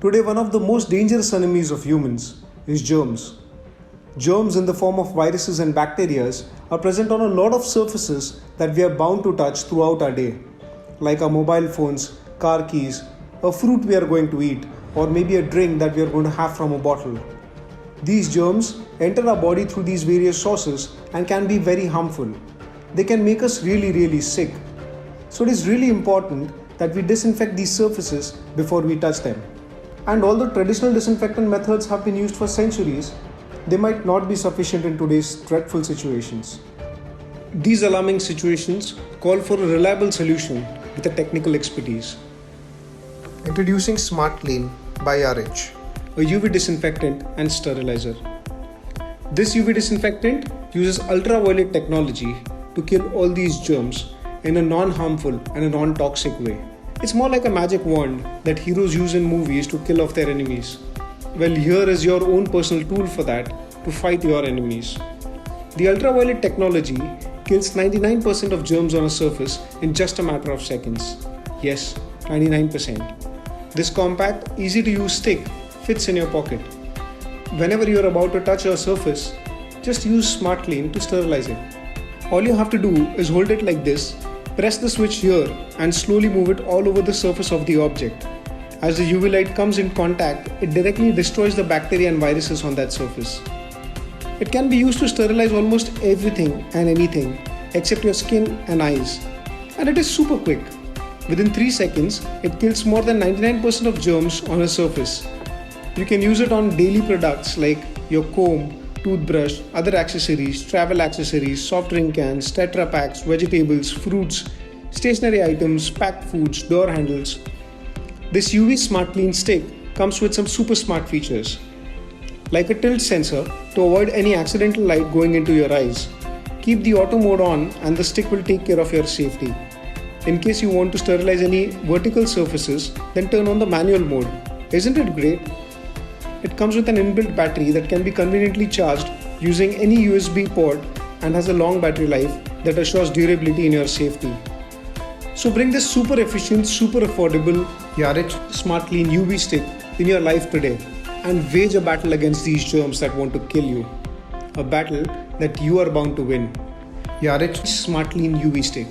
Today, one of the most dangerous enemies of humans is germs. Germs, in the form of viruses and bacteria, are present on a lot of surfaces that we are bound to touch throughout our day, like our mobile phones, car keys, a fruit we are going to eat, or maybe a drink that we are going to have from a bottle. These germs enter our body through these various sources and can be very harmful. They can make us really sick. So it is really important that we disinfect these surfaces before we touch them. And although traditional disinfectant methods have been used for centuries, they might not be sufficient in today's dreadful situations. These alarming situations call for a reliable solution with a technical expertise. Introducing Smart Clean by RH, a UV disinfectant and sterilizer. This UV disinfectant uses ultraviolet technology to kill all these germs in a non-harmful and a non-toxic way. It's more like a magic wand that heroes use in movies to kill off their enemies. Well, here is your own personal tool for that, to fight your enemies. The ultraviolet technology kills 99% of germs on a surface in just a matter of seconds. Yes, 99%. This compact, easy to use stick fits in your pocket. Whenever you are about to touch a surface, just use Smart Clean to sterilize it. All you have to do is hold it like this, press the switch here and slowly move it all over the surface of the object. As the UV light comes in contact, it directly destroys the bacteria and viruses on that surface. It can be used to sterilize almost everything and anything except your skin and eyes. And it is super quick. Within 3 seconds, it kills more than 99% of germs on a surface. You can use it on daily products like your comb, toothbrush, other accessories, travel accessories, soft drink cans, Tetra packs, vegetables, fruits, stationery items, packed foods, door handles. This UV Smart Clean stick comes with some super smart features, like a tilt sensor to avoid any accidental light going into your eyes. Keep the auto mode on and the stick will take care of your safety. In case you want to sterilize any vertical surfaces, then turn on the manual mode. Isn't it great? It comes with an inbuilt battery that can be conveniently charged using any USB port and has a long battery life that assures durability in your safety. So bring this super efficient, super affordable RH Smart Clean UV stick in your life today and wage a battle against these germs that want to kill you. A battle that you are bound to win. RH Smart Clean UV stick.